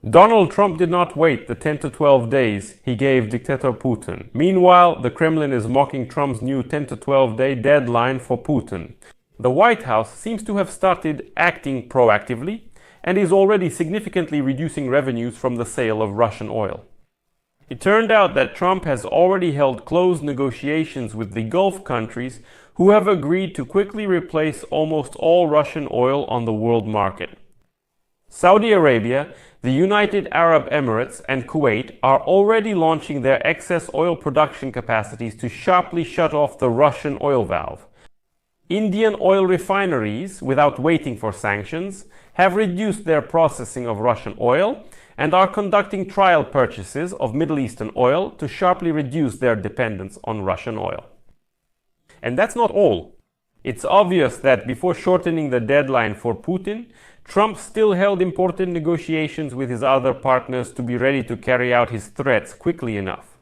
Donald Trump did not wait the 10 to 12 days he gave dictator Putin. Meanwhile, the Kremlin is mocking Trump's new 10 to 12-day deadline for Putin. The White House seems to have started acting proactively and is already significantly reducing revenues from the sale of Russian oil. It turned out that Trump has already held close negotiations with the Gulf countries who have agreed to quickly replace almost all Russian oil on the world market. Saudi Arabia, the United Arab Emirates and Kuwait are already launching their excess oil production capacities to sharply shut off the Russian oil valve. Indian oil refineries, without waiting for sanctions, have reduced their processing of Russian oil and are conducting trial purchases of Middle Eastern oil to sharply reduce their dependence on Russian oil. And that's not all. It's obvious that before shortening the deadline for Putin, Trump still held important negotiations with his other partners to be ready to carry out his threats quickly enough.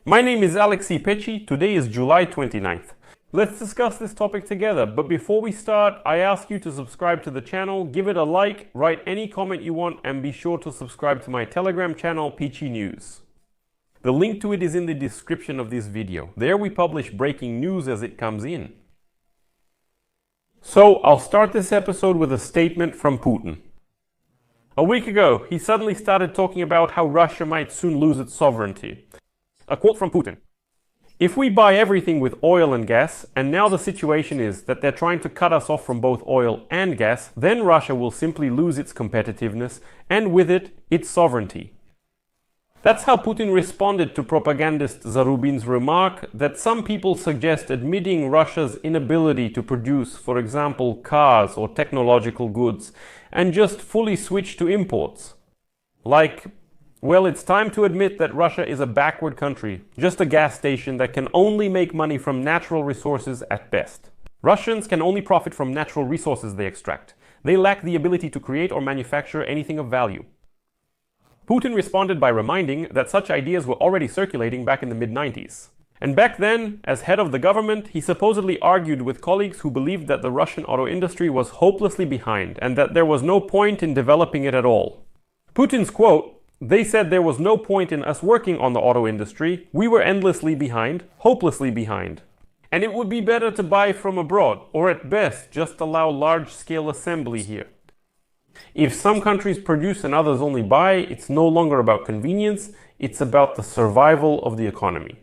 My name is Alexei Pechi. Today is July 29th. Let's discuss this topic together, but before we start, I ask you to subscribe to the channel, give it a like, write any comment you want, and be sure to subscribe to my Telegram channel, Peachy News. The link to it is in the description of this video. There we publish breaking news as it comes in. So, I'll start this episode with a statement from Putin. A week ago, he suddenly started talking about how Russia might soon lose its sovereignty. A quote from Putin. If we buy everything with oil and gas, and now the situation is that they're trying to cut us off from both oil and gas, then Russia will simply lose its competitiveness, and with it, its sovereignty. That's how Putin responded to propagandist Zarubin's remark that some people suggest admitting Russia's inability to produce, for example, cars or technological goods, and just fully switch to imports. Like, well, it's time to admit that Russia is a backward country, just a gas station that can only make money from natural resources at best. Russians can only profit from natural resources they extract. They lack the ability to create or manufacture anything of value. Putin responded by reminding that such ideas were already circulating back in the mid-90s. And back then, as head of the government, he supposedly argued with colleagues who believed that the Russian auto industry was hopelessly behind and that there was no point in developing it at all. Putin's quote, "They said there was no point in us working on the auto industry. We were endlessly behind, hopelessly behind. And it would be better to buy from abroad, or at best, just allow large-scale assembly here. If some countries produce and others only buy, it's no longer about convenience, it's about the survival of the economy."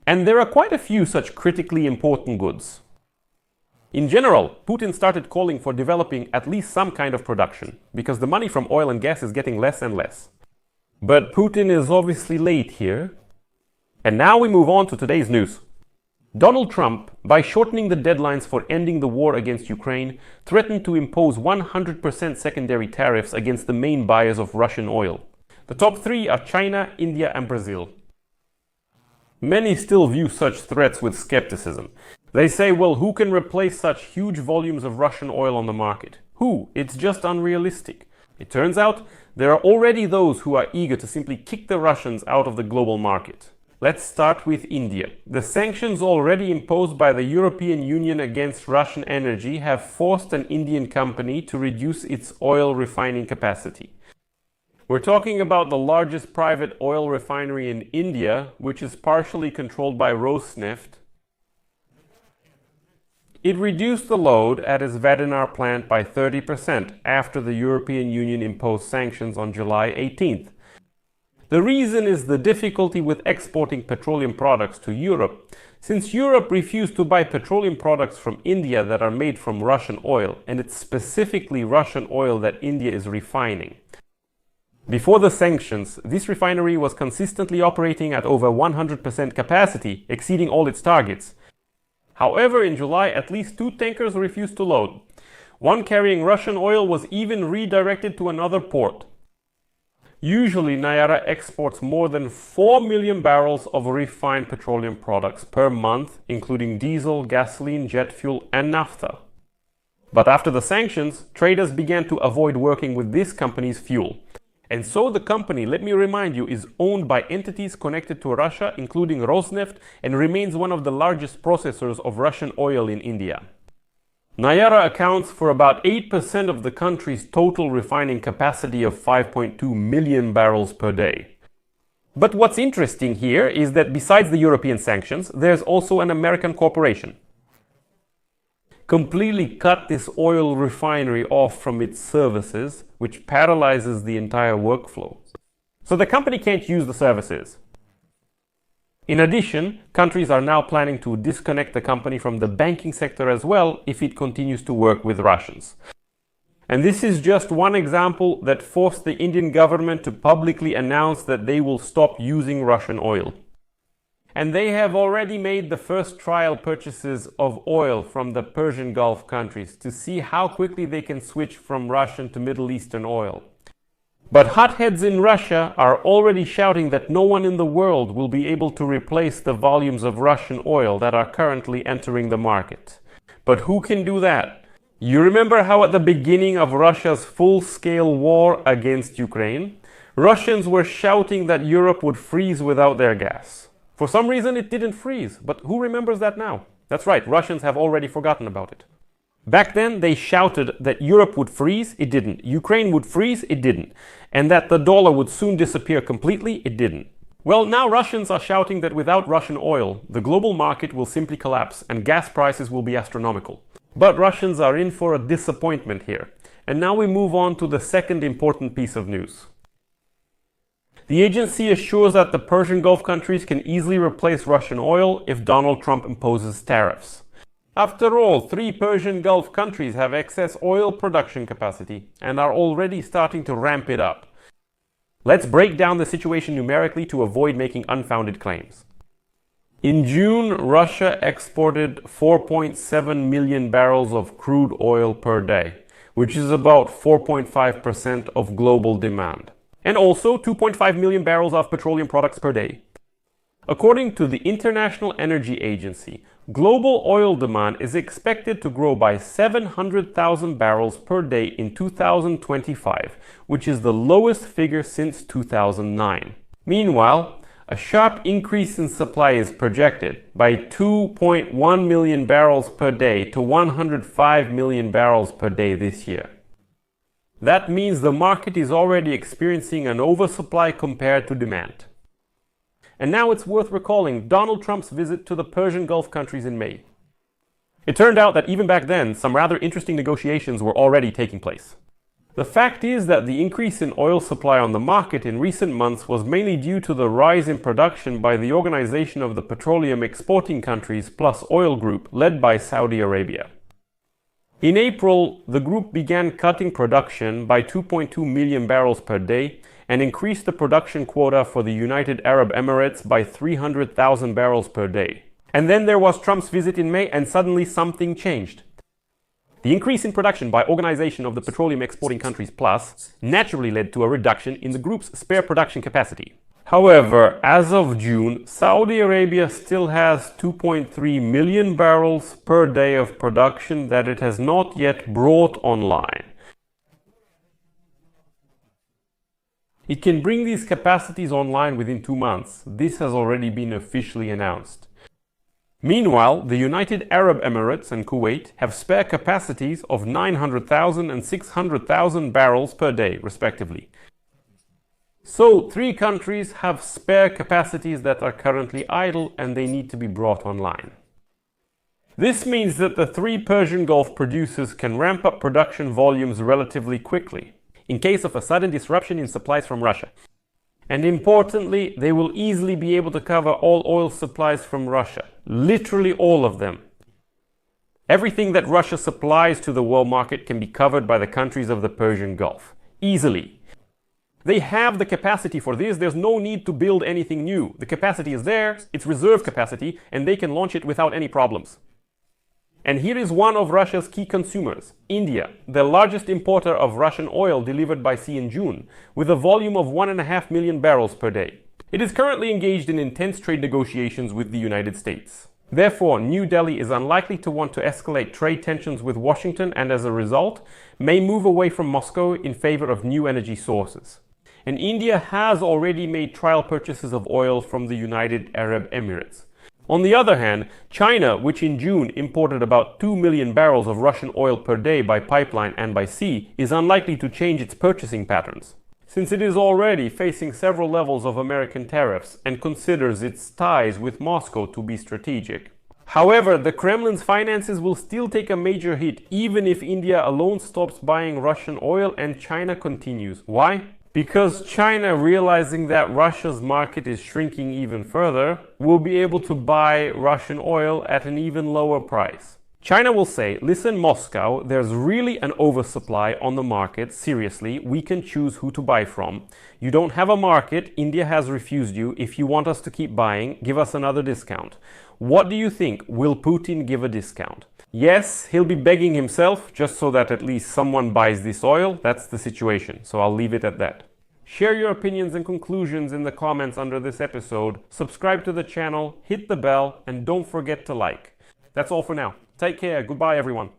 And there are quite a few such critically important goods. In general, Putin started calling for developing at least some kind of production, because the money from oil and gas is getting less and less. But Putin is obviously late here. And now we move on to today's news. Donald Trump, by shortening the deadlines for ending the war against Ukraine, threatened to impose 100% secondary tariffs against the main buyers of Russian oil. The top three are China, India, and Brazil. Many still view such threats with skepticism. They say, well, who can replace such huge volumes of Russian oil on the market? Who? It's just unrealistic. It turns out there are already those who are eager to simply kick the Russians out of the global market. Let's start with India. The sanctions already imposed by the European Union against Russian energy have forced an Indian company to reduce its oil refining capacity. We're talking about the largest private oil refinery in India, which is partially controlled by Rosneft. It reduced the load at its Vadinar plant by 30% after the European Union imposed sanctions on July 18th. The reason is the difficulty with exporting petroleum products to Europe, since Europe refused to buy petroleum products from India that are made from Russian oil, and it's specifically Russian oil that India is refining. Before the sanctions, this refinery was consistently operating at over 100% capacity, exceeding all its targets. However, in July, at least 2 tankers refused to load. One carrying Russian oil was even redirected to another port. Usually, Nayara exports more than 4 million barrels of refined petroleum products per month, including diesel, gasoline, jet fuel, and naphtha. But after the sanctions, traders began to avoid working with this company's fuel. And so the company, let me remind you, is owned by entities connected to Russia, including Rosneft, and remains one of the largest processors of Russian oil in India. Nayara accounts for about 8% of the country's total refining capacity of 5.2 million barrels per day. But what's interesting here is that besides the European sanctions, there's also an American corporation. Completely cut this oil refinery off from its services, which paralyzes the entire workflow. So the company can't use the services. In addition, countries are now planning to disconnect the company from the banking sector as well if it continues to work with Russians. And this is just one example that forced the Indian government to publicly announce that they will stop using Russian oil. And they have already made the first trial purchases of oil from the Persian Gulf countries to see how quickly they can switch from Russian to Middle Eastern oil. But hotheads in Russia are already shouting that no one in the world will be able to replace the volumes of Russian oil that are currently entering the market. But who can do that? You remember how at the beginning of Russia's full-scale war against Ukraine, Russians were shouting that Europe would freeze without their gas. For some reason it didn't freeze, but who remembers that now? That's right, Russians have already forgotten about it. Back then they shouted that Europe would freeze, it didn't. Ukraine would freeze, it didn't. And that the dollar would soon disappear completely, it didn't. Well, now Russians are shouting that without Russian oil, the global market will simply collapse and gas prices will be astronomical. But Russians are in for a disappointment here. And now we move on to the second important piece of news. The agency assures that the Persian Gulf countries can easily replace Russian oil if Donald Trump imposes tariffs. After all, 3 Persian Gulf countries have excess oil production capacity and are already starting to ramp it up. Let's break down the situation numerically to avoid making unfounded claims. In June, Russia exported 4.7 million barrels of crude oil per day, which is about 4.5% of global demand, and also 2.5 million barrels of petroleum products per day. According to the International Energy Agency, global oil demand is expected to grow by 700,000 barrels per day in 2025, which is the lowest figure since 2009. Meanwhile, a sharp increase in supply is projected by 2.1 million barrels per day to 105 million barrels per day this year. That means the market is already experiencing an oversupply compared to demand. And now it's worth recalling Donald Trump's visit to the Persian Gulf countries in May. It turned out that even back then, some rather interesting negotiations were already taking place. The fact is that the increase in oil supply on the market in recent months was mainly due to the rise in production by the Organization of the Petroleum Exporting Countries Plus Oil Group, led by Saudi Arabia. In April, the group began cutting production by 2.2 million barrels per day and increased the production quota for the United Arab Emirates by 300,000 barrels per day. And then there was Trump's visit in May and suddenly something changed. The increase in production by Organization of the Petroleum Exporting Countries Plus naturally led to a reduction in the group's spare production capacity. However, as of June, Saudi Arabia still has 2.3 million barrels per day of production that it has not yet brought online. It can bring these capacities online within 2 months. This has already been officially announced. Meanwhile, the United Arab Emirates and Kuwait have spare capacities of 900,000 and 600,000 barrels per day, respectively. So, 3 countries have spare capacities that are currently idle and they need to be brought online. This means that the 3 Persian Gulf producers can ramp up production volumes relatively quickly, in case of a sudden disruption in supplies from Russia. And importantly, they will easily be able to cover all oil supplies from Russia. Literally all of them. Everything that Russia supplies to the world market can be covered by the countries of the Persian Gulf. Easily. They have the capacity for this. There's no need to build anything new. The capacity is there, it's reserve capacity, and they can launch it without any problems. And here is one of Russia's key consumers, India, the largest importer of Russian oil delivered by sea in June, with a volume of 1.5 million barrels per day. It is currently engaged in intense trade negotiations with the United States. Therefore, New Delhi is unlikely to want to escalate trade tensions with Washington and, as a result, may move away from Moscow in favor of new energy sources. And India has already made trial purchases of oil from the United Arab Emirates. On the other hand, China, which in June imported about 2 million barrels of Russian oil per day by pipeline and by sea, is unlikely to change its purchasing patterns, since it is already facing several levels of American tariffs and considers its ties with Moscow to be strategic. However, the Kremlin's finances will still take a major hit even if India alone stops buying Russian oil and China continues. Why? Because China, realizing that Russia's market is shrinking even further, will be able to buy Russian oil at an even lower price. China will say, listen Moscow, there's really an oversupply on the market, seriously, we can choose who to buy from. You don't have a market, India has refused you, if you want us to keep buying, give us another discount. What do you think? Will Putin give a discount? Yes, he'll be begging himself, just so that at least someone buys this oil. That's the situation, so I'll leave it at that. Share your opinions and conclusions in the comments under this episode, subscribe to the channel, hit the bell, and don't forget to like. That's all for now. Take care, goodbye everyone.